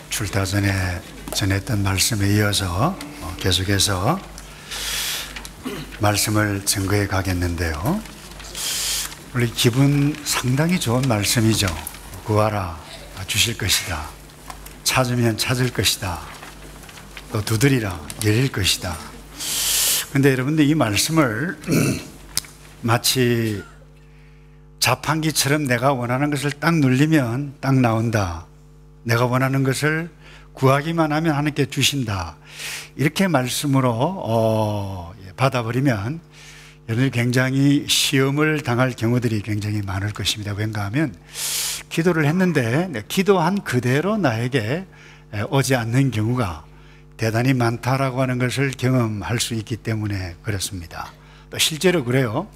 출타 전에 전했던 말씀에 이어서 계속해서 말씀을 증거해 가겠는데요. 우리 기분 상당히 좋은 말씀이죠. 구하라, 주실 것이다. 찾으면 찾을 것이다. 또 두드리라, 열릴 것이다. 근데 여러분들 이 말씀을 마치 자판기처럼 내가 원하는 것을 딱 눌리면 딱 나온다. 내가 원하는 것을 구하기만 하면 하나님께 주신다. 이렇게 말씀으로 받아버리면 여러분이 굉장히 시험을 당할 경우들이 굉장히 많을 것입니다. 왠가 하면 기도를 했는데 기도한 그대로 나에게 오지 않는 경우가 대단히 많다라고 하는 것을 경험할 수 있기 때문에 그렇습니다. 또 실제로 그래요.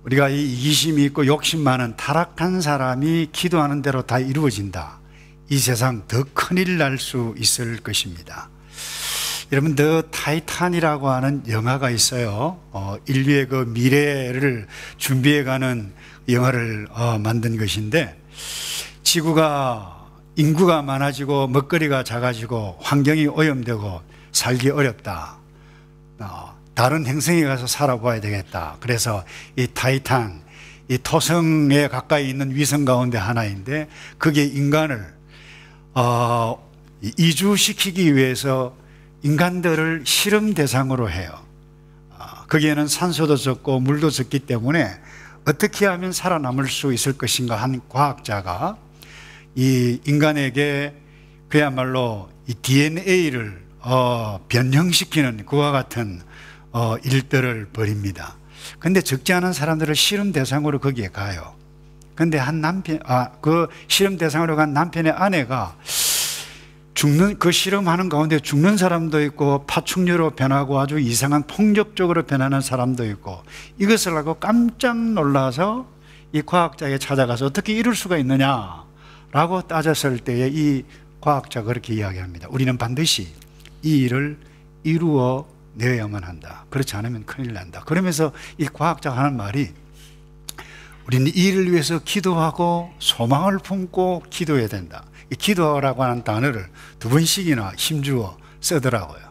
우리가 이 이기심이 있고 욕심 많은 타락한 사람이 기도하는 대로 다 이루어진다. 이 세상 더 큰일 날 수 있을 것입니다. 여러분, 더 타이탄이라고 하는 영화가 있어요. 인류의 그 미래를 준비해가는 영화를 만든 것인데, 지구가 인구가 많아지고 먹거리가 작아지고 환경이 오염되고 살기 어렵다. 다른 행성에 가서 살아봐야 되겠다. 그래서 이 타이탄, 이 토성에 가까이 있는 위성 가운데 하나인데, 그게 인간을 이주시키기 위해서 인간들을 실험 대상으로 해요. 거기에는 산소도 적고 물도 적기 때문에 어떻게 하면 살아남을 수 있을 것인가 한 과학자가 이 인간에게 그야말로 이 DNA를 변형시키는 그와 같은 일들을 벌입니다. 근데 적지 않은 사람들을 실험 대상으로 거기에 가요. 근데 그 실험 대상으로 간 남편의 아내가 그 실험하는 가운데 죽는 사람도 있고 파충류로 변하고 아주 이상한 폭력적으로 변하는 사람도 있고, 이것을 알고 깜짝 놀라서 이 과학자에게 찾아가서 어떻게 이럴 수가 있느냐라고 따졌을 때에 이 과학자가 그렇게 이야기합니다. 우리는 반드시 이 일을 이루어 내야만 한다. 그렇지 않으면 큰일 난다. 그러면서 이 과학자가 하는 말이, 우리는 이 일을 위해서 기도하고 소망을 품고 기도해야 된다. 이 기도라고 하는 단어를 2번씩이나 힘주어 쓰더라고요.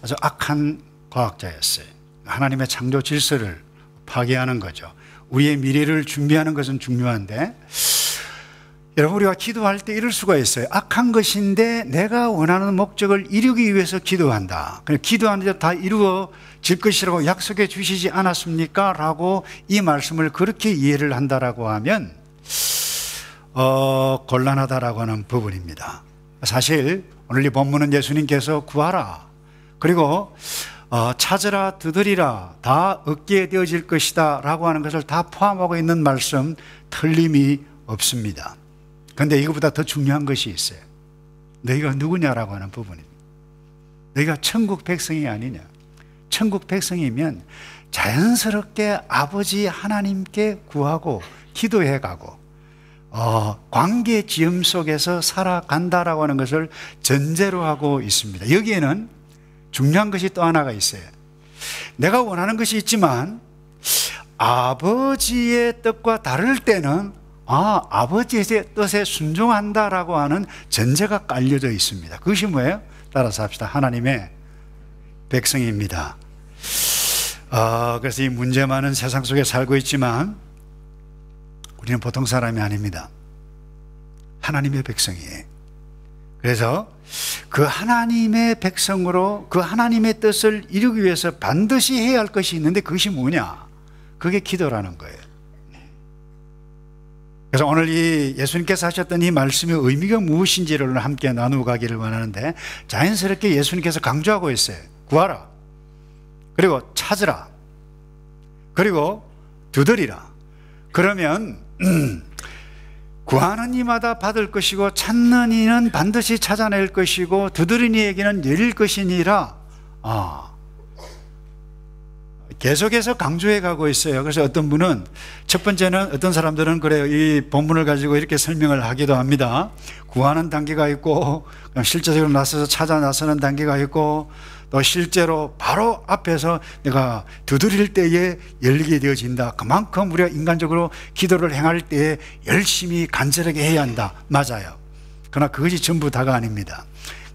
아주 악한 과학자였어요. 하나님의 창조 질서를 파괴하는 거죠. 우리의 미래를 준비하는 것은 중요한데, 여러분, 우리가 기도할 때 이럴 수가 있어요. 악한 것인데 내가 원하는 목적을 이루기 위해서 기도한다. 기도하는데 다 이루어질 것이라고 약속해 주시지 않았습니까? 라고 이 말씀을 그렇게 이해를 한다라고 하면 곤란하다라고 하는 부분입니다. 사실 오늘 이 본문은 예수님께서 구하라, 그리고 찾으라, 두드리라, 다 얻게 되어질 것이다 라고 하는 것을 다 포함하고 있는 말씀, 틀림이 없습니다. 그런데 이것보다 더 중요한 것이 있어요. 너희가 누구냐라고 하는 부분입니다. 너희가 천국 백성이 아니냐. 천국 백성이면 자연스럽게 아버지 하나님께 구하고 기도해 가고 관계 지음 속에서 살아간다라고 하는 것을 전제로 하고 있습니다. 여기에는 중요한 것이 또 하나가 있어요. 내가 원하는 것이 있지만 아버지의 뜻과 다를 때는 아버지의 뜻에 순종한다라고 하는 전제가 깔려져 있습니다. 그것이 뭐예요? 따라서 합시다. 하나님의 백성입니다. 그래서 이 문제 많은 세상 속에 살고 있지만 우리는 보통 사람이 아닙니다. 하나님의 백성이에요. 그래서 그 하나님의 백성으로 그 하나님의 뜻을 이루기 위해서 반드시 해야 할 것이 있는데, 그것이 뭐냐? 그게 기도라는 거예요. 그래서 오늘 이 예수님께서 하셨던 이 말씀의 의미가 무엇인지를 함께 나누어 가기를 원하는데, 자연스럽게 예수님께서 강조하고 있어요. 구하라, 그리고 찾으라, 그리고 두드리라. 그러면 구하는 이마다 받을 것이고 찾는 이는 반드시 찾아낼 것이고 두드리는 이에게는 열릴 것이니라. 계속해서 강조해 가고 있어요. 그래서 어떤 분은, 첫 번째는 어떤 사람들은 그래요. 이 본문을 가지고 이렇게 설명을 하기도 합니다. 구하는 단계가 있고, 실제적으로 나서서 찾아 나서는 단계가 있고, 또 실제로 바로 앞에서 내가 두드릴 때에 열리게 되어진다. 그만큼 우리가 인간적으로 기도를 행할 때에 열심히 간절하게 해야 한다. 맞아요. 그러나 그것이 전부 다가 아닙니다.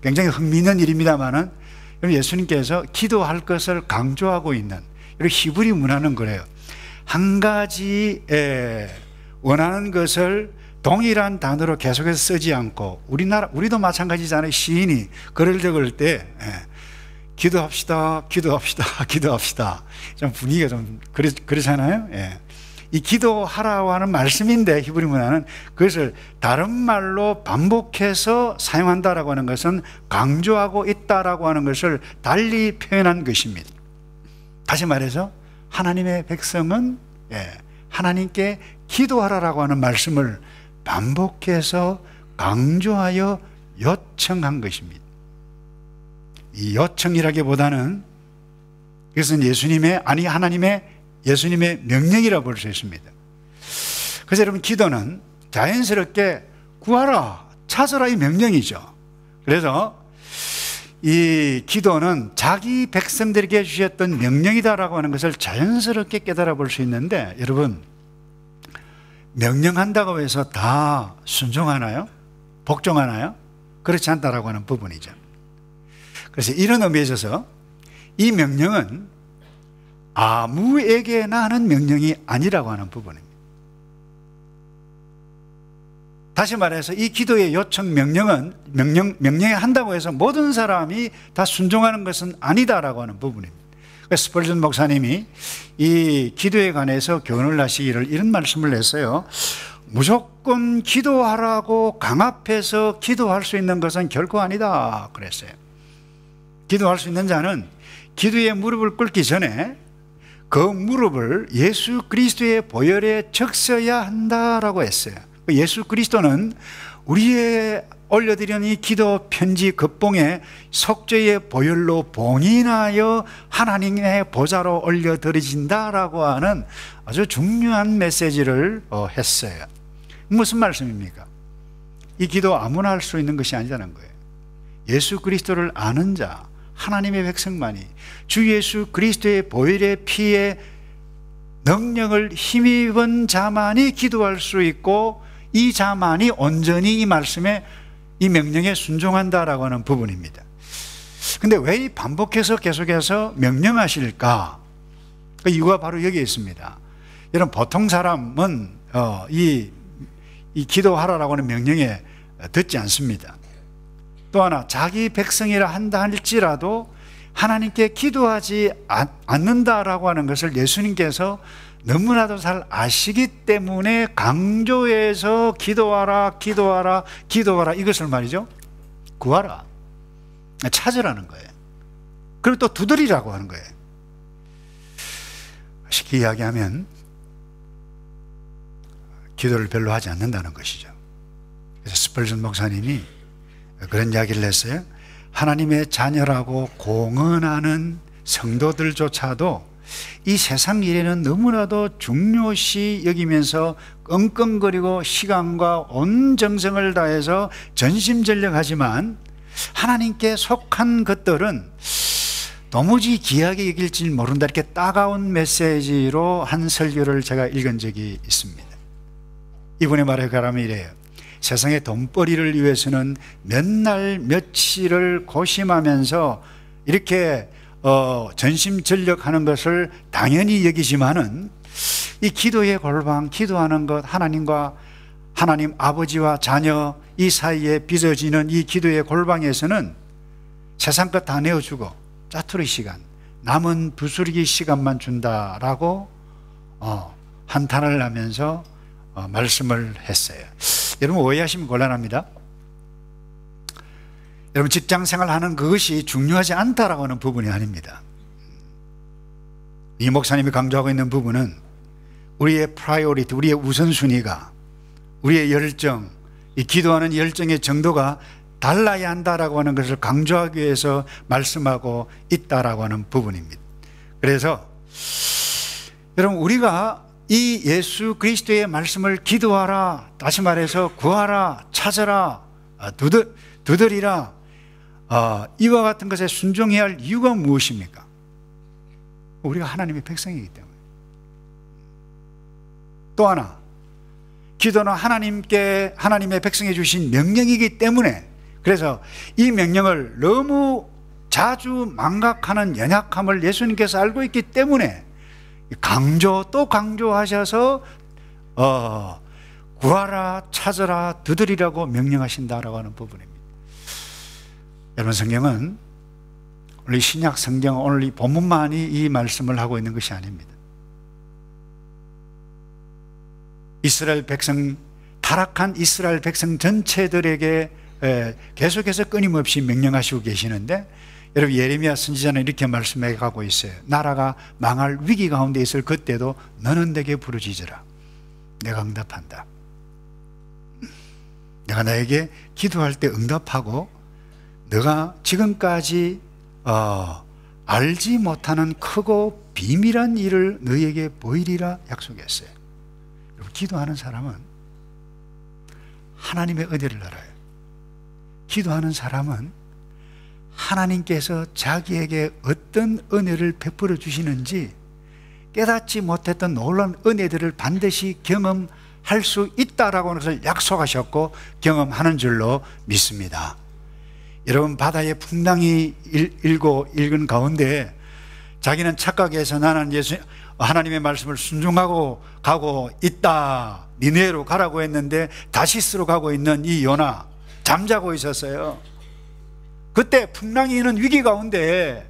굉장히 흥미있는 일입니다만은 예수님께서 기도할 것을 강조하고 있는 이런 히브리 문화는 그래요. 한 가지 원하는 것을 동일한 단어로 계속해서 쓰지 않고, 우리도 마찬가지잖아요. 시인이 글을 적을 때 기도합시다, 기도합시다, 기도합시다. 좀 분위기가 좀 그렇잖아요. 이 기도하라고 하는 말씀인데 히브리 문화는 그것을 다른 말로 반복해서 사용한다라고 하는 것은 강조하고 있다라고 하는 것을 달리 표현한 것입니다. 다시 말해서 하나님의 백성은 하나님께 기도하라라고 하는 말씀을 반복해서 강조하여 요청한 것입니다. 이 요청이라기보다는 그것은 예수님의 명령이라고 볼 수 있습니다. 그래서 여러분, 기도는 자연스럽게 구하라, 찾으라 이 명령이죠. 그래서 이 기도는 자기 백성들에게 주셨던 명령이다라고 하는 것을 자연스럽게 깨달아 볼 수 있는데, 여러분, 명령한다고 해서 다 순종하나요? 복종하나요? 그렇지 않다라고 하는 부분이죠. 그래서 이런 의미에 있어서 이 명령은 아무에게나 하는 명령이 아니라고 하는 부분입니다. 다시 말해서 이 기도의 요청 명령에 한다고 해서 모든 사람이 다 순종하는 것은 아니다라고 하는 부분입니다. 그래서 스펄전 목사님이 이 기도에 관해서 교훈을 하시기를 이런 말씀을 했어요. 무조건 기도하라고 강압해서 기도할 수 있는 것은 결코 아니다 그랬어요. 기도할 수 있는 자는 기도에 무릎을 꿇기 전에 그 무릎을 예수 그리스도의 보혈에 적셔야 한다라고 했어요. 예수 그리스도는 우리의 올려드리는 이 기도 편지 급봉에 속죄의 보혈로 봉인하여 하나님의 보좌로 올려드려진다라고 하는 아주 중요한 메시지를 했어요. 무슨 말씀입니까? 이 기도 아무나 할 수 있는 것이 아니라는 거예요. 예수 그리스도를 아는 자, 하나님의 백성만이 주 예수 그리스도의 보혈의 피에 능력을 힘입은 자만이 기도할 수 있고, 이 자만이 온전히 이 말씀에, 이 명령에 순종한다라고 하는 부분입니다. 근데 왜 반복해서 계속해서 명령하실까? 그 이유가 바로 여기에 있습니다. 여러분, 보통 사람은 이 기도하라라고 하는 명령에 듣지 않습니다. 또 하나, 자기 백성이라 한다 할지라도 하나님께 기도하지 않는다라고 하는 것을 예수님께서 너무나도 잘 아시기 때문에 강조해서 기도하라, 기도하라, 기도하라, 이것을 말이죠, 구하라, 찾으라는 거예요. 그리고 또 두드리라고 하는 거예요. 쉽게 이야기하면 기도를 별로 하지 않는다는 것이죠. 그래서 스펄전 목사님이 그런 이야기를 했어요. 하나님의 자녀라고 공언하는 성도들조차도 이 세상 일에는 너무나도 중요시 여기면서 끙끙거리고 시간과 온 정성을 다해서 전심전력하지만 하나님께 속한 것들은 도무지 귀하게 여길지 모른다, 이렇게 따가운 메시지로 한 설교를 제가 읽은 적이 있습니다. 이분의 말에 가라면 이래요. 세상의 돈벌이를 위해서는 몇 날 며칠을 고심하면서 이렇게 전심전력하는 것을 당연히 여기지만은 이 기도의 골방, 기도하는 것, 하나님 아버지와 자녀 이 사이에 빚어지는 이 기도의 골방에서는 세상 것 다 내어주고 짜투리 시간, 남은 부스러기 시간만 준다라고 한탄을 하면서 말씀을 했어요. 여러분, 오해하시면 곤란합니다. 여러분, 직장생활 하는 그것이 중요하지 않다라고 하는 부분이 아닙니다. 이 목사님이 강조하고 있는 부분은 우리의 프라이오리티, 우리의 우선순위가, 우리의 열정, 이 기도하는 열정의 정도가 달라야 한다라고 하는 것을 강조하기 위해서 말씀하고 있다라고 하는 부분입니다. 그래서 여러분, 우리가 이 예수 그리스도의 말씀을 기도하라, 다시 말해서 구하라, 찾아라, 두드리라, 이와 같은 것에 순종해야 할 이유가 무엇입니까? 우리가 하나님의 백성이기 때문에. 또 하나, 기도는 하나님의 백성에 주신 명령이기 때문에, 그래서 이 명령을 너무 자주 망각하는 연약함을 예수님께서 알고 있기 때문에 또 강조하셔서 구하라, 찾으라, 두드리라고 명령하신다라고 하는 부분입니다. 여러분, 성경은 오늘 신약 성경은 오늘 이 본문만이 이 말씀을 하고 있는 것이 아닙니다. 이스라엘 백성, 타락한 이스라엘 백성 전체들에게 계속해서 끊임없이 명령하시고 계시는데, 여러분, 예레미야 선지자는 이렇게 말씀해 가고 있어요. 나라가 망할 위기 가운데 있을 그때도 너는 내게 부르짖으라. 내가 응답한다. 내가 너에게 기도할 때 응답하고 너가 지금까지 알지 못하는 크고 비밀한 일을 너에게 보이리라 약속했어요. 여러분, 기도하는 사람은 하나님의 은혜를 알아요. 기도하는 사람은 하나님께서 자기에게 어떤 은혜를 베풀어 주시는지 깨닫지 못했던 놀라운 은혜들을 반드시 경험할 수 있다라고 하는 것을 약속하셨고 경험하는 줄로 믿습니다. 여러분, 바다의 풍랑이 일은 가운데 자기는 착각해서 나는 하나님의 말씀을 순종하고 가고 있다, 니느웨로 가라고 했는데 다시스로 가고 있는 이 요나 잠자고 있었어요. 그때 풍랑이 있는 위기 가운데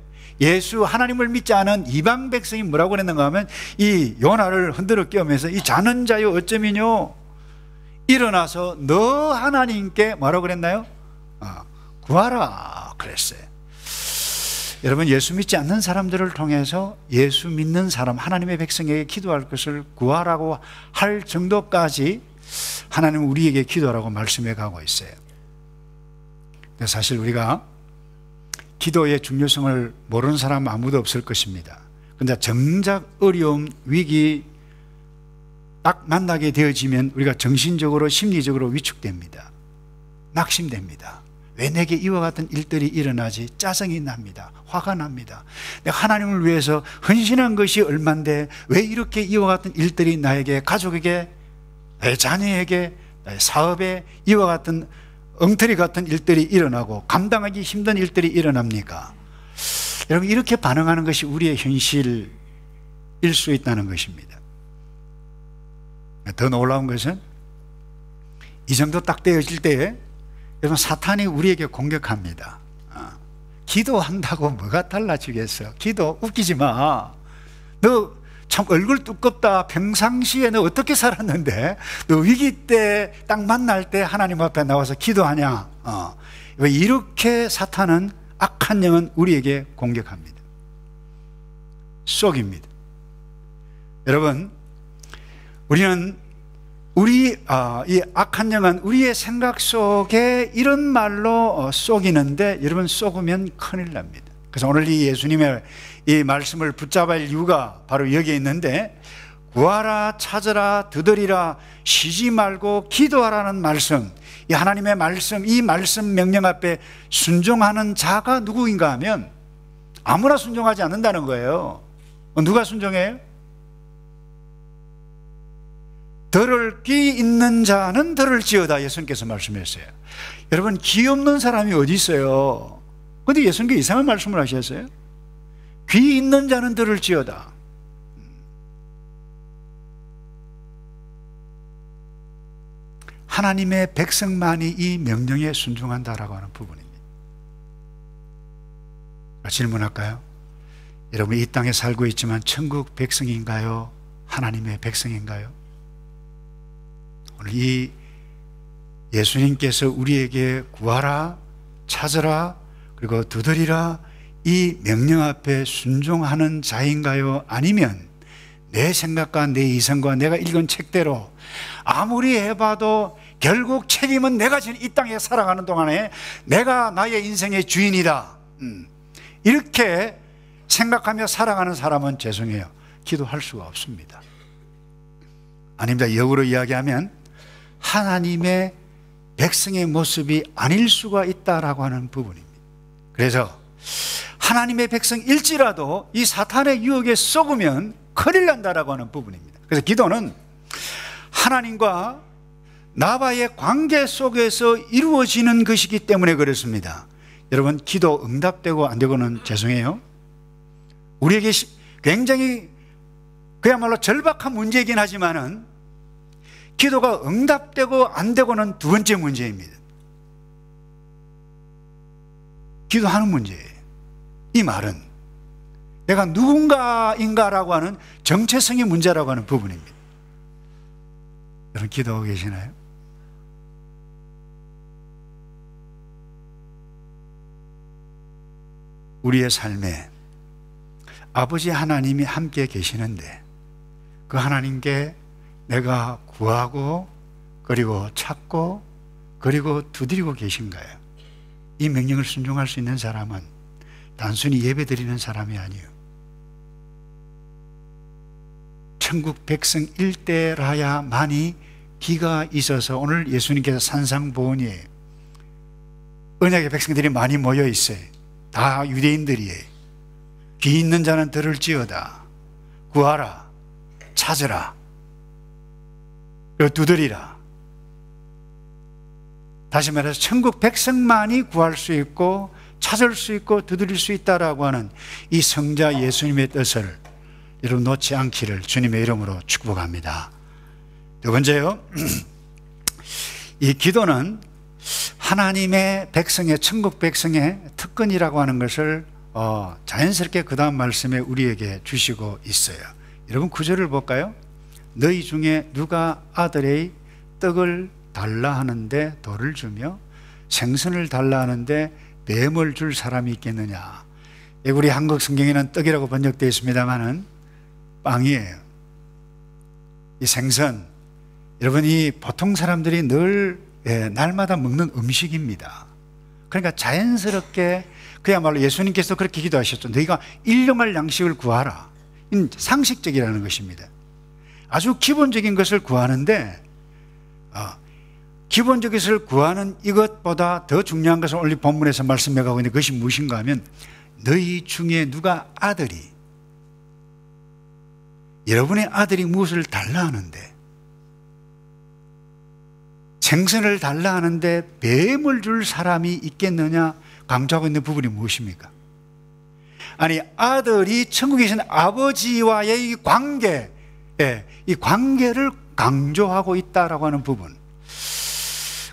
하나님을 믿지 않은 이방 백성이 뭐라고 그랬는가 하면 이 요나를 흔들어 깨우면서 이 자는 자여 어쩌면요, 일어나서 너 하나님께 뭐라고 그랬나요? 구하라 그랬어요. 여러분, 예수 믿지 않는 사람들을 통해서 예수 믿는 사람, 하나님의 백성에게 기도할 것을 구하라고 할 정도까지 하나님은 우리에게 기도하라고 말씀해 가고 있어요. 사실 우리가 기도의 중요성을 모르는 사람은 아무도 없을 것입니다. 그런데 정작 어려움, 위기 딱 만나게 되어지면 우리가 정신적으로, 심리적으로 위축됩니다. 낙심됩니다. 왜 내게 이와 같은 일들이 일어나지? 짜증이 납니다. 화가 납니다. 내가 하나님을 위해서 헌신한 것이 얼만데 왜 이렇게 이와 같은 일들이 나에게, 가족에게, 나의 자녀에게, 나의 사업에 이와 같은 엉터리 같은 일들이 일어나고 감당하기 힘든 일들이 일어납니까? 여러분, 이렇게 반응하는 것이 우리의 현실일 수 있다는 것입니다. 더 놀라운 것은 이 정도 딱 되어질 때에 여러분, 사탄이 우리에게 공격합니다. 기도한다고 뭐가 달라지겠어? 기도 웃기지 마. 너 참 얼굴 두껍다. 평상시에 너 어떻게 살았는데 너 위기 때 딱 만날 때 하나님 앞에 나와서 기도하냐? 왜 이렇게 사탄은, 악한 영은 우리에게 공격합니다. 쏙입니다. 여러분, 우리는 이 악한 영은 우리의 생각 속에 이런 말로 쏘이는데, 여러분, 쏘으면 큰일 납니다. 그래서 오늘 이 예수님의 이 말씀을 붙잡을 이유가 바로 여기에 있는데, 구하라, 찾으라, 두드리라, 쉬지 말고 기도하라는 말씀, 이 하나님의 말씀, 이 말씀 명령 앞에 순종하는 자가 누구인가 하면 아무나 순종하지 않는다는 거예요. 누가 순종해요? 들을 귀 있는 자는 들을지어다, 예수님께서 말씀하셨어요. 여러분, 귀 없는 사람이 어디 있어요? 그런데 예수님께서 이상한 말씀을 하셨어요. 귀 있는 자는 들을지어다. 하나님의 백성만이 이 명령에 순종한다라고 하는 부분입니다. 질문할까요? 여러분, 이 땅에 살고 있지만 천국 백성인가요? 하나님의 백성인가요? 오늘 이 예수님께서 우리에게 구하라, 찾으라, 그리고 두드리라, 이 명령 앞에 순종하는 자인가요? 아니면 내 생각과 내 이성과 내가 읽은 책대로 아무리 해봐도 결국 책임은 내가 지금 이 땅에 살아가는 동안에 내가 나의 인생의 주인이다, 이렇게 생각하며 살아가는 사람은 죄송해요, 기도할 수가 없습니다. 아닙니다. 역으로 이야기하면 하나님의 백성의 모습이 아닐 수가 있다라고 하는 부분입니다. 그래서 하나님의 백성일지라도 이 사탄의 유혹에 속으면 큰일 난다라고 하는 부분입니다. 그래서 기도는 하나님과 나와의 관계 속에서 이루어지는 것이기 때문에 그렇습니다. 여러분, 기도 응답되고 안 되고는 죄송해요, 우리에게 굉장히 그야말로 절박한 문제이긴 하지만은 기도가 응답되고 안 되고는 두 번째 문제입니다. 기도하는 문제예요. 이 말은 내가 누군가인가라고 하는 정체성의 문제라고 하는 부분입니다. 여러분, 기도하고 계시나요? 우리의 삶에 아버지 하나님이 함께 계시는데 그 하나님께 내가 구하고 그리고 찾고 그리고 두드리고 계신가요? 이 명령을 순종할 수 있는 사람은 단순히 예배드리는 사람이 아니에요. 천국 백성 일대라야만이 비가 있어서 오늘 예수님께서 산상보훈이에요. 언약의 백성들이 많이 모여 있어요. 다 유대인들이에요. 귀 있는 자는 들을지어다. 구하라, 찾으라, 그리고 두드리라. 다시 말해서 천국 백성만이 구할 수 있고 찾을 수 있고 두드릴 수 있다라고 하는 이 성자 예수님의 뜻을 여러분 놓지 않기를 주님의 이름으로 축복합니다. 두 번째요, 이 기도는 하나님의 백성의, 천국 백성의 특권이라고 하는 것을 자연스럽게 그 다음 말씀에 우리에게 주시고 있어요. 여러분, 구절을 볼까요? 너희 중에 누가 아들의 떡을 달라 하는데 돌을 주며 생선을 달라 하는데 뱀을 줄 사람이 있겠느냐. 우리 한국 성경에는 떡이라고 번역되어 있습니다만은 빵이에요. 이 생선, 여러분이 보통 사람들이 늘 날마다 먹는 음식입니다. 그러니까 자연스럽게 그야말로 예수님께서 그렇게 기도하셨죠. 너희가 일용할 양식을 구하라. 상식적이라는 것입니다. 아주 기본적인 것을 구하는데 기본적인 것을 구하는 이것보다 더 중요한 것을 오늘 본문에서 말씀해 가고 있는데 그것이 무엇인가 하면 너희 중에 누가 아들이, 여러분의 아들이 무엇을 달라 하는데, 생선을 달라 하는데 뱀을 줄 사람이 있겠느냐 강조하고 있는 부분이 무엇입니까? 아니, 아들이 천국에 계신 아버지와의 이 관계, 이 관계를 강조하고 있다라고 하는 부분.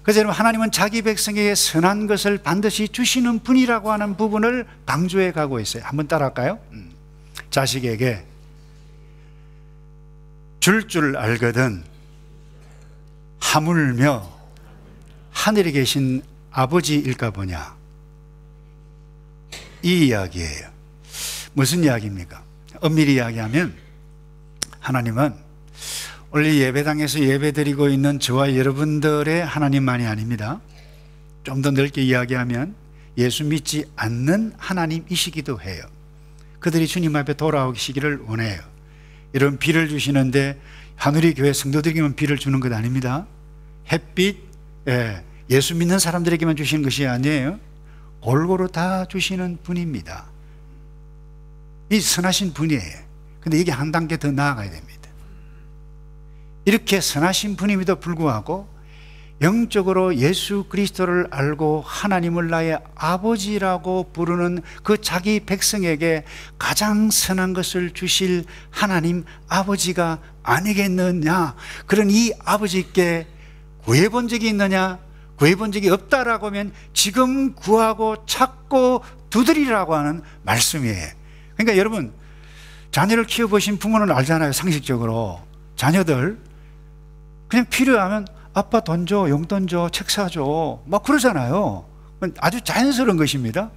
그래서 여러분, 하나님은 자기 백성에게 선한 것을 반드시 주시는 분이라고 하는 부분을 강조해 가고 있어요. 한번 따라할까요? 자식에게 줄 알거든 하물며 하늘에 계신 아버지일까 보냐. 이 이야기예요. 무슨 이야기입니까? 엄밀히 이야기하면 하나님은 원래 예배당에서 예배드리고 있는 저와 여러분들의 하나님만이 아닙니다. 좀 더 넓게 이야기하면 예수 믿지 않는 하나님이시기도 해요. 그들이 주님 앞에 돌아오시기를 원해요. 이런 비를 주시는데 하늘의 교회 성도들에게만 비를 주는 것 아닙니다. 햇빛, 예수 믿는 사람들에게만 주시는 것이 아니에요. 골고루 다 주시는 분입니다. 이 선하신 분이에요. 근데 이게 한 단계 더 나아가야 됩니다. 이렇게 선하신 분임에도 불구하고 영적으로 예수 그리스도를 알고 하나님을 나의 아버지라고 부르는 그 자기 백성에게 가장 선한 것을 주실 하나님 아버지가 아니겠느냐. 그런 이 아버지께 구해본 적이 있느냐? 구해본 적이 없다라고 하면 지금 구하고 찾고 두드리라고 하는 말씀이에요. 그러니까 여러분, 자녀를 키워보신 부모는 알잖아요. 상식적으로 자녀들 그냥 필요하면 아빠 돈 줘, 용돈 줘, 책 사줘 막 그러잖아요. 아주 자연스러운 것입니다.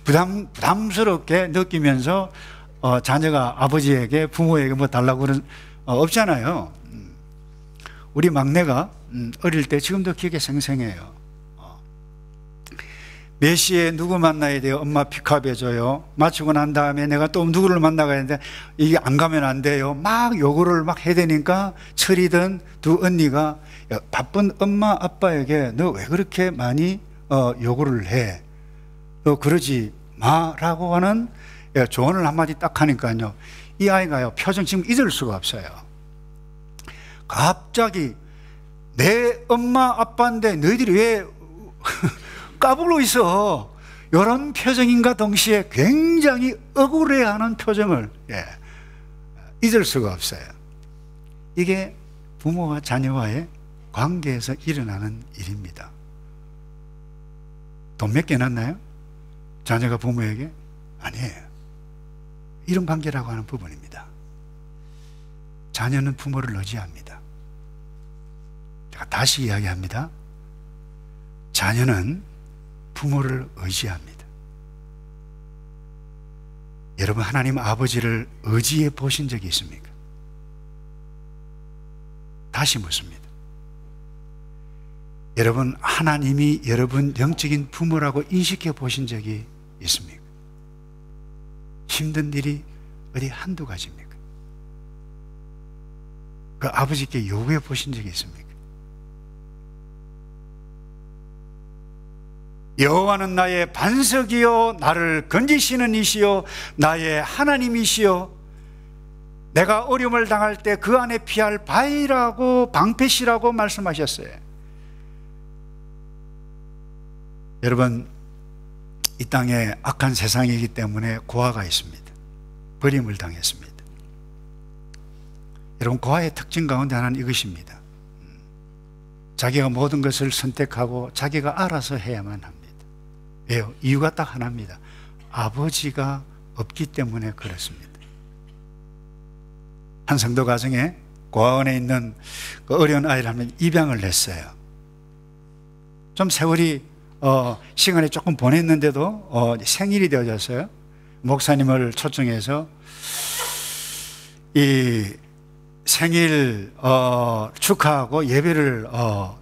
부담스럽게 느끼면서 자녀가 아버지에게, 부모에게 뭐 달라고 그런 없잖아요. 우리 막내가 어릴 때 지금도 기억에 생생해요. 몇 시에 누구 만나야 돼요? 엄마 픽업 해줘요. 마치고 난 다음에 내가 또 누구를 만나가야 하는데 이게 안 가면 안 돼요. 막 요구를 막 해야 되니까 철이든 두 언니가 바쁜 엄마 아빠에게 너 왜 그렇게 많이 요구를 해? 너 그러지 마라고 하는 조언을 한마디 딱 하니까요, 이 아이가요 표정 지금 잊을 수가 없어요. 갑자기 내 엄마 아빠인데 너희들이 왜 까불고 있어? 이런 표정인가 동시에 굉장히 억울해하는 표정을 잊을 수가 없어요. 이게 부모와 자녀와의 관계에서 일어나는 일입니다. 돈 몇 개 났나요? 자녀가 부모에게? 아니에요. 이런 관계라고 하는 부분입니다. 자녀는 부모를 의지합니다. 제가 다시 이야기합니다. 자녀는 부모를 의지합니다. 여러분, 하나님 아버지를 의지해 보신 적이 있습니까? 다시 묻습니다. 여러분, 하나님이 여러분 영적인 부모라고 인식해 보신 적이 있습니까? 힘든 일이 어디 한두 가지입니까? 그 아버지께 요구해 보신 적이 있습니까? 여호와는 나의 반석이요 나를 건지시는 이시요 나의 하나님이시요 내가 어려움을 당할 때 그 안에 피할 바위라고 방패시라고 말씀하셨어요. 여러분, 이 땅에 악한 세상이기 때문에 고아가 있습니다. 버림을 당했습니다. 여러분, 고아의 특징 가운데 하나는 이것입니다. 자기가 모든 것을 선택하고 자기가 알아서 해야만 합니다. 왜요? 이유가 딱 하나입니다. 아버지가 없기 때문에 그렇습니다. 한 성도 가정에 고아원에 있는 그 어려운 아이를 하면 입양을 냈어요. 좀 세월이 시간이 조금 보냈는데도 생일이 되어졌어요. 목사님을 초청해서 이 생일 축하하고 예배를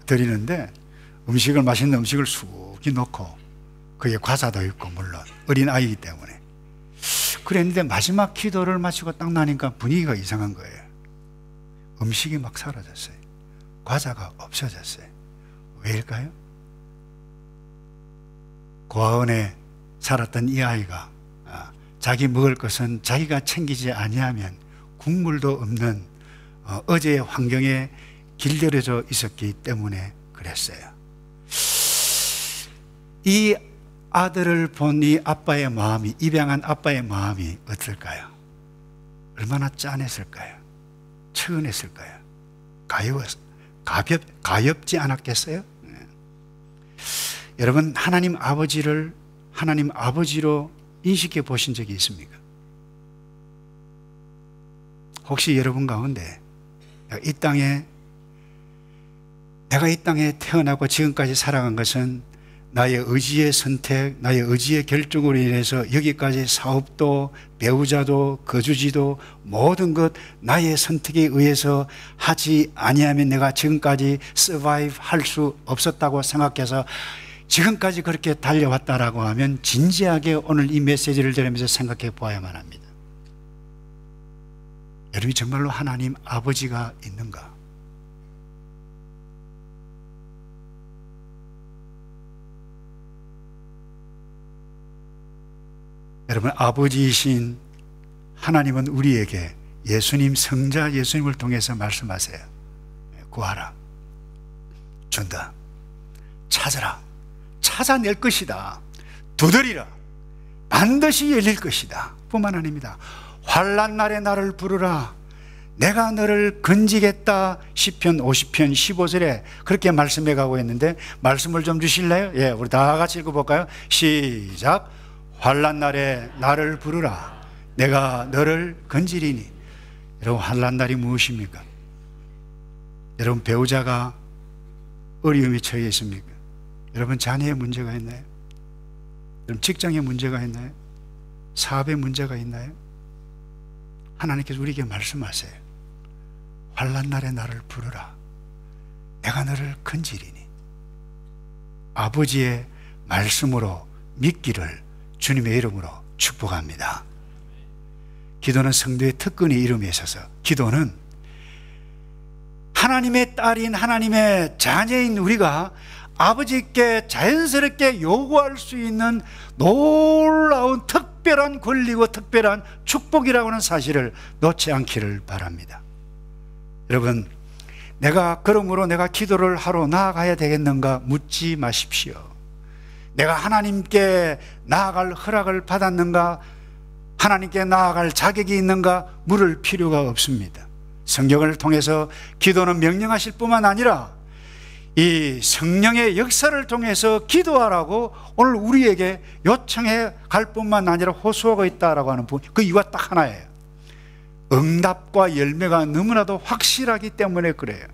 드리는데 음식을, 맛있는 음식을 수기 놓고 거기에 과자도 있고 물론 어린 아이이기 때문에 그랬는데 마지막 기도를 마치고 딱 나니까 분위기가 이상한 거예요. 음식이 막 사라졌어요. 과자가 없어졌어요. 왜일까요? 고아원에 살았던 이 아이가 자기 먹을 것은 자기가 챙기지 아니하면 국물도 없는 어제의 환경에 길들여져 있었기 때문에 그랬어요. 이 아들을 본 이 아빠의 마음이, 입양한 아빠의 마음이 어떨까요? 얼마나 짠했을까요? 처은했을까요? 가엽지 않았겠어요? 네. 여러분, 하나님 아버지를 하나님 아버지로 인식해 보신 적이 있습니까? 혹시 여러분 가운데 내가 이 땅에 태어나고 지금까지 살아간 것은 나의 의지의 선택, 나의 의지의 결정으로 인해서 여기까지 사업도, 배우자도, 거주지도 모든 것 나의 선택에 의해서 하지 아니하면 내가 지금까지 서바이브 할 수 없었다고 생각해서 지금까지 그렇게 달려왔다라고 하면 진지하게 오늘 이 메시지를 들으면서 생각해 보아야만 합니다. 여러분이 정말로 하나님 아버지가 있는가? 여러분, 아버지이신 하나님은 우리에게 예수님, 성자 예수님을 통해서 말씀하세요. 구하라, 준다. 찾아라, 찾아낼 것이다. 두드리라, 반드시 열릴 것이다. 뿐만 아닙니다. 환난 날에 나를 부르라, 내가 너를 건지겠다. 시편 50편 15절에 그렇게 말씀해 가고 있는데 말씀을 좀 주실래요? 예, 우리 다 같이 읽어볼까요? 시작. 환난 날에 나를 부르라, 내가 너를 건지리니. 여러분, 환난 날이 무엇입니까? 여러분, 배우자가 어려움에 처해 있습니까? 여러분, 자녀의 문제가 있나요? 여러분, 직장에 문제가 있나요? 사업에 문제가 있나요? 하나님께서 우리에게 말씀하세요. 환난 날에 나를 부르라, 내가 너를 건지리니. 아버지의 말씀으로 믿기를 주님의 이름으로 축복합니다. 기도는 성도의 특권의 이름에 있어서, 기도는 하나님의 딸인, 하나님의 자녀인 우리가 아버지께 자연스럽게 요구할 수 있는 놀라운 특별한 권리고 특별한 축복이라고 하는 사실을 놓지 않기를 바랍니다. 여러분, 그러므로 내가 기도를 하러 나아가야 되겠는가 묻지 마십시오. 내가 하나님께 나아갈 허락을 받았는가, 하나님께 나아갈 자격이 있는가 물을 필요가 없습니다. 성경을 통해서 기도는 명령하실 뿐만 아니라 이 성령의 역사를 통해서 기도하라고 오늘 우리에게 요청해 갈 뿐만 아니라 호소하고 있다라고 하는 부분, 그 이유가 딱 하나예요. 응답과 열매가 너무나도 확실하기 때문에 그래요.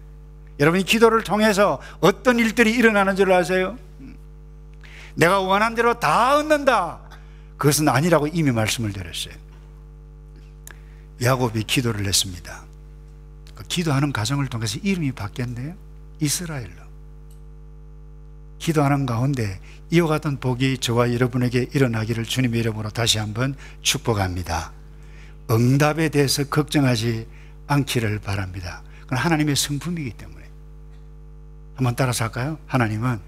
여러분이 기도를 통해서 어떤 일들이 일어나는 줄 아세요? 내가 원한 대로 다 얻는다, 그것은 아니라고 이미 말씀을 드렸어요. 야곱이 기도를 했습니다. 그 기도하는 과정을 통해서 이름이 바뀌었네요. 이스라엘로. 기도하는 가운데 이와 같은 복이 저와 여러분에게 일어나기를 주님의 이름으로 다시 한번 축복합니다. 응답에 대해서 걱정하지 않기를 바랍니다. 그건 하나님의 성품이기 때문에. 한번 따라서 할까요? 하나님은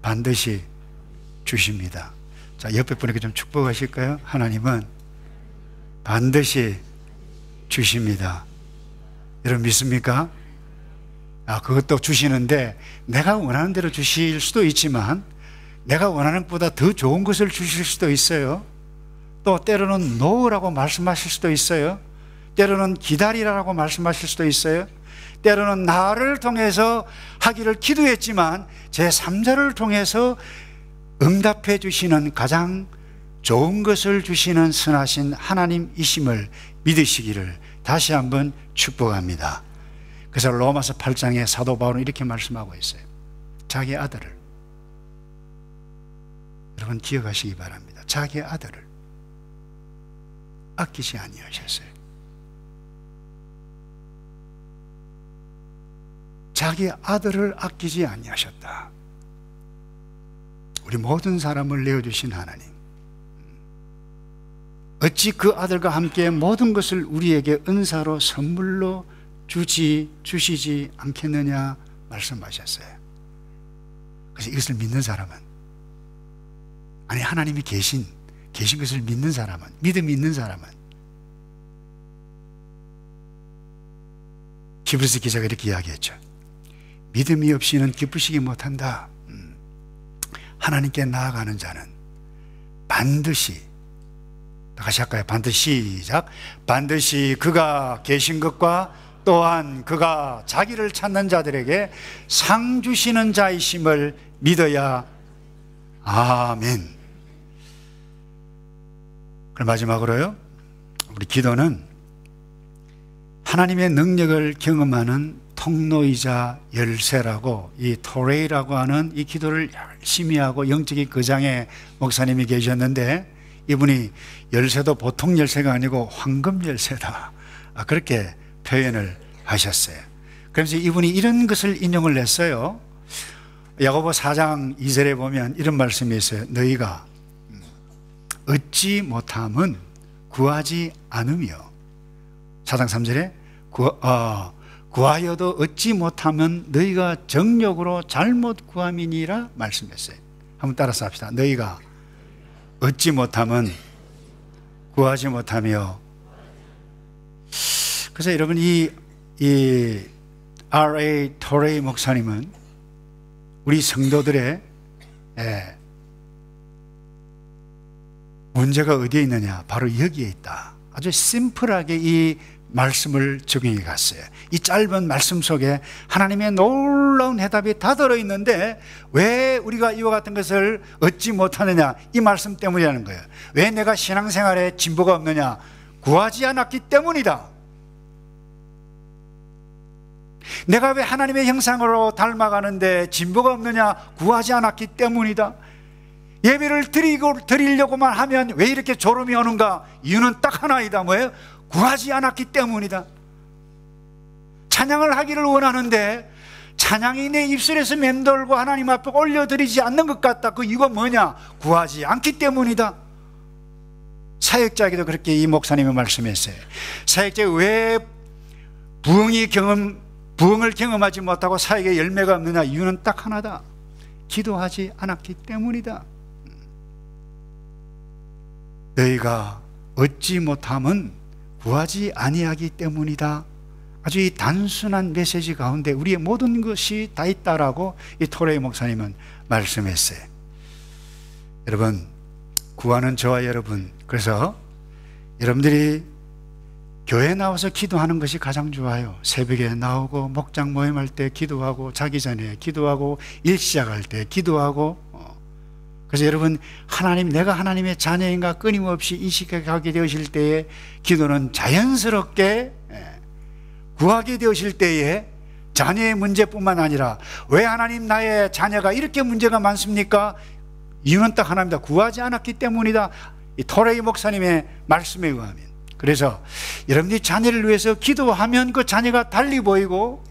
반드시 주십니다. 자, 옆에 분에게 좀 축복하실까요? 하나님은 반드시 주십니다. 여러분 믿습니까? 그것도 주시는데 내가 원하는 대로 주실 수도 있지만 내가 원하는 것보다 더 좋은 것을 주실 수도 있어요. 또 때로는 놓으라고 말씀하실 수도 있어요. 때로는 기다리라고 말씀하실 수도 있어요. 때로는 나를 통해서 하기를 기도했지만 제3자를 통해서 응답해 주시는 가장 좋은 것을 주시는 선하신 하나님이심을 믿으시기를 다시 한번 축복합니다. 그래서 로마서 8장에 사도 바울은 이렇게 말씀하고 있어요. 자기 아들을, 여러분 기억하시기 바랍니다. 자기 아들을 아끼지 아니하셨어요. 자기 아들을 아끼지 아니하셨다. 우리 모든 사람을 내어주신 하나님, 어찌 그 아들과 함께 모든 것을 우리에게 은사로 선물로 주시지 않겠느냐 말씀하셨어요. 그래서 이것을 믿는 사람은, 아니 하나님이 계신 것을 믿는 사람은, 믿음이 있는 사람은, 히브리서 기자가 이렇게 이야기했죠. 믿음이 없이는 기쁘시기 못한다. 하나님께 나아가는 자는 반드시, 다시 할까요? 반드시, 시작. 반드시 그가 계신 것과 또한 그가 자기를 찾는 자들에게 상 주시는 자이심을 믿어야. 아멘. 그럼 마지막으로요, 우리 기도는 하나님의 능력을 경험하는 통로이자 열쇠라고, 이 토레이라고 하는 이 기도를 열심히 하고 영적인 거장의 목사님이 계셨는데, 이분이 열쇠도 보통 열쇠가 아니고 황금 열쇠다, 그렇게 표현을 하셨어요. 그래서 이분이 이런 것을 인용을 했어요. 야고보 4장 2절에 보면 이런 말씀이 있어요. 너희가 얻지 못함은 구하지 않으며, 4장 3절에 구하여도 얻지 못하면 너희가 정욕으로 잘못 구함이니라 말씀했어요. 한번 따라서 합시다. 너희가 얻지 못하면 구하지 못하며. 그래서 여러분 이 R.A. 토레이 목사님은 우리 성도들의 문제가 어디에 있느냐, 바로 여기에 있다. 아주 심플하게 이 말씀을 적용해 갔어요. 이 짧은 말씀 속에 하나님의 놀라운 해답이 다 들어있는데 왜 우리가 이와 같은 것을 얻지 못하느냐, 이 말씀 때문이라는 거예요. 왜 내가 신앙생활에 진보가 없느냐, 구하지 않았기 때문이다. 내가 왜 하나님의 형상으로 닮아가는데 진보가 없느냐, 구하지 않았기 때문이다. 예배를 드리려고만 하면 왜 이렇게 졸음이 오는가, 이유는 딱 하나이다. 뭐예요? 구하지 않았기 때문이다. 찬양을 하기를 원하는데 찬양이 내 입술에서 맴돌고 하나님 앞에 올려드리지 않는 것 같다. 그 이유가 뭐냐? 구하지 않기 때문이다. 사역자에게도 그렇게 이 목사님이 말씀했어요. 사역자가 왜 부흥을 경험하지 못하고 사역에 열매가 없느냐? 이유는 딱 하나다. 기도하지 않았기 때문이다. 너희가 얻지 못함은 구하지 아니하기 때문이다. 아주 이 단순한 메시지 가운데 우리의 모든 것이 다 있다라고 이 토레이 목사님은 말씀했어요. 여러분, 구하는 저와 여러분, 그래서 여러분들이 교회에 나와서 기도하는 것이 가장 좋아요. 새벽에 나오고 목장 모임할 때 기도하고, 자기 전에 기도하고, 일 시작할 때 기도하고. 그래서 여러분, 내가 하나님의 자녀인가 끊임없이 인식하게 되실 때에 기도는 자연스럽게 구하게 되실 때에 자녀의 문제뿐만 아니라 왜 하나님 나의 자녀가 이렇게 문제가 많습니까? 이유는 딱 하나입니다. 구하지 않았기 때문이다. 이 토레이 목사님의 말씀에 의하면. 그래서 여러분들이 자녀를 위해서 기도하면 그 자녀가 달리 보이고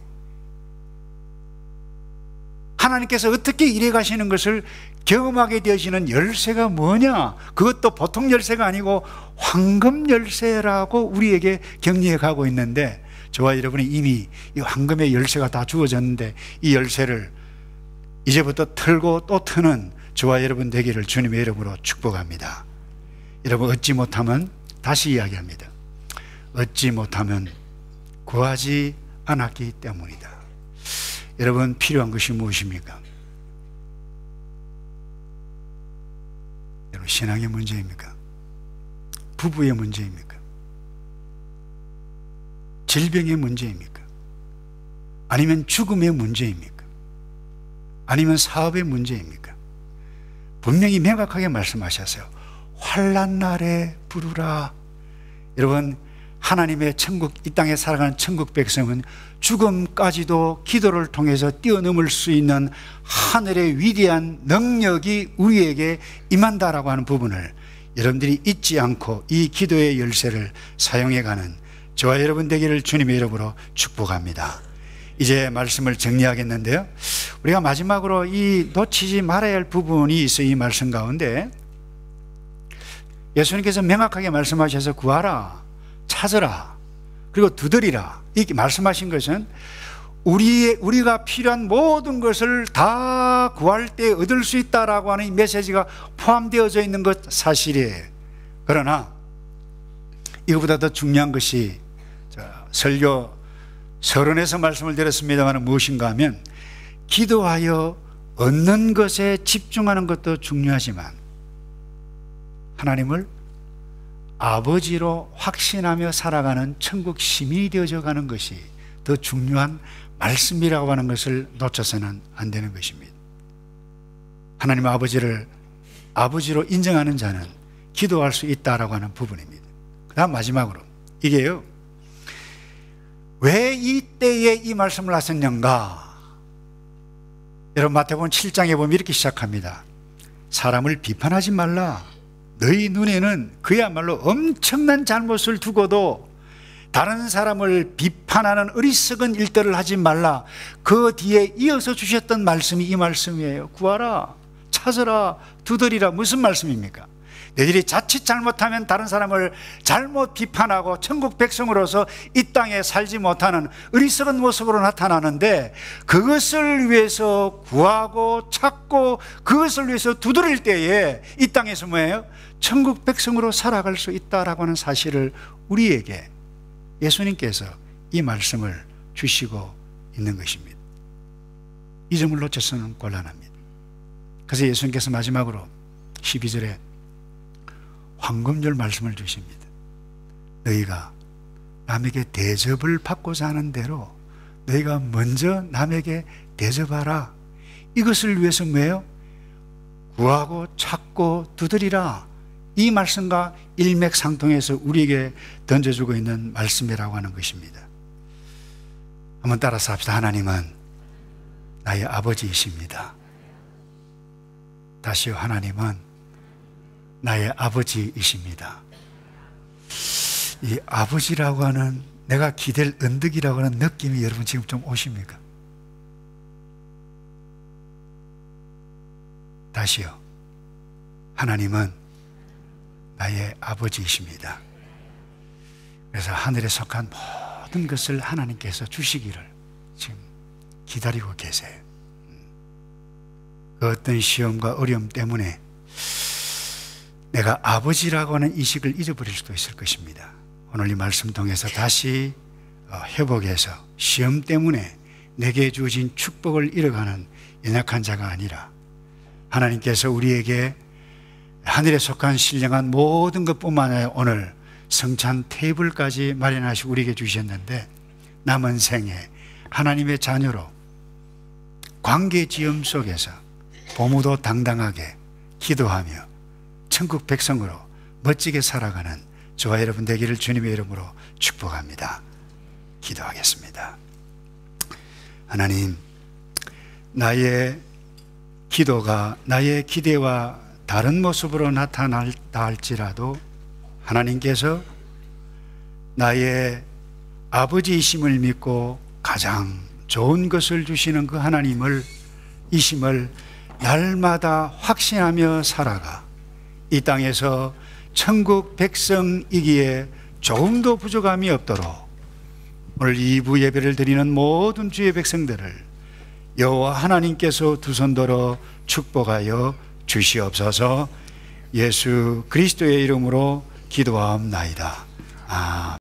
하나님께서 어떻게 일해 가시는 것을 경험하게 되시는 열쇠가 뭐냐? 그것도 보통 열쇠가 아니고 황금 열쇠라고 우리에게 격려해 가고 있는데, 저와 여러분이 이미 이 황금의 열쇠가 다 주어졌는데 이 열쇠를 이제부터 털고 또 트는 저와 여러분 되기를 주님의 이름으로 축복합니다. 여러분, 얻지 못하면, 다시 이야기합니다, 얻지 못하면 구하지 않았기 때문이다. 여러분, 필요한 것이 무엇입니까? 여러분, 신앙의 문제입니까? 부부의 문제입니까? 질병의 문제입니까? 아니면 죽음의 문제입니까? 아니면 사업의 문제입니까? 분명히 명확하게 말씀하셨어요. 환난 날에 부르라. 여러분, 하나님의 천국, 이 땅에 살아가는 천국 백성은 죽음까지도 기도를 통해서 뛰어넘을 수 있는 하늘의 위대한 능력이 우리에게 임한다라고 하는 부분을 여러분들이 잊지 않고 이 기도의 열쇠를 사용해가는 저와 여러분 되기를 주님의 이름으로 축복합니다. 이제 말씀을 정리하겠는데요, 우리가 마지막으로 이 놓치지 말아야 할 부분이 있어요. 이 말씀 가운데 예수님께서 명확하게 말씀하셔서 구하라, 찾으라, 그리고 두드리라, 이렇게 말씀하신 것은 우리가 필요한 모든 것을 다 구할 때 얻을 수 있다라고 하는 이 메시지가 포함되어져 있는 것 사실이에요. 그러나 이거보다 더 중요한 것이 설교 서론에서 말씀을 드렸습니다만 무엇인가 하면, 기도하여 얻는 것에 집중하는 것도 중요하지만 하나님을 아버지로 확신하며 살아가는 천국 시민이 되어져 가는 것이 더 중요한 말씀이라고 하는 것을 놓쳐서는 안 되는 것입니다. 하나님 아버지를 아버지로 인정하는 자는 기도할 수 있다라고 하는 부분입니다. 그 다음 마지막으로, 이게요, 왜 이때에 이 말씀을 하셨는가? 여러분, 마태복음 7장에 보면 이렇게 시작합니다. 사람을 비판하지 말라. 너희 눈에는 그야말로 엄청난 잘못을 두고도 다른 사람을 비판하는 어리석은 일들을 하지 말라. 그 뒤에 이어서 주셨던 말씀이 이 말씀이에요. 구하라, 찾으라, 두드리라. 무슨 말씀입니까? 너희들이 자칫 잘못하면 다른 사람을 잘못 비판하고 천국 백성으로서 이 땅에 살지 못하는 어리석은 모습으로 나타나는데, 그것을 위해서 구하고 찾고 그것을 위해서 두드릴 때에 이 땅에서 뭐예요? 천국 백성으로 살아갈 수 있다라고 하는 사실을 우리에게 예수님께서 이 말씀을 주시고 있는 것입니다. 이 점을 놓쳐서는 곤란합니다. 그래서 예수님께서 마지막으로 12절에 황금줄 말씀을 주십니다. 너희가 남에게 대접을 받고자 하는 대로 너희가 먼저 남에게 대접하라. 이것을 위해서 뭐예요? 구하고 찾고 두드리라. 이 말씀과 일맥상통해서 우리에게 던져주고 있는 말씀이라고 하는 것입니다. 한번 따라서 합시다. 하나님은 나의 아버지이십니다. 다시요. 하나님은 나의 아버지이십니다. 이 아버지라고 하는, 내가 기댈 언덕이라고 하는 느낌이 여러분 지금 좀 오십니까? 다시요. 하나님은 나의 아버지이십니다. 그래서 하늘에 속한 모든 것을 하나님께서 주시기를 지금 기다리고 계세요. 그 어떤 시험과 어려움 때문에 내가 아버지라고 하는 인식을 잊어버릴 수도 있을 것입니다. 오늘 이 말씀 통해서 다시 회복해서 시험 때문에 내게 주어진 축복을 잃어가는 연약한 자가 아니라 하나님께서 우리에게 하늘에 속한 신령한 모든 것뿐만 아니라 오늘 성찬 테이블까지 마련하시고 우리에게 주셨는데 남은 생에 하나님의 자녀로 관계지음 속에서 보무도 당당하게 기도하며 천국 백성으로 멋지게 살아가는 저와 여러분 되기를 주님의 이름으로 축복합니다. 기도하겠습니다. 하나님, 나의 기도가 나의 기대와 다른 모습으로 나타날다 할지라도 하나님께서 나의 아버지이심을 믿고 가장 좋은 것을 주시는 그 하나님을 이심을 날마다 확신하며 살아가 이 땅에서 천국 백성이기에 조금도 부족함이 없도록 오늘 2부 예배를 드리는 모든 주의 백성들을 여호와 하나님께서 두 손 들어 축복하여 주시옵소서. 예수 그리스도의 이름으로 기도하옵나이다. 아멘.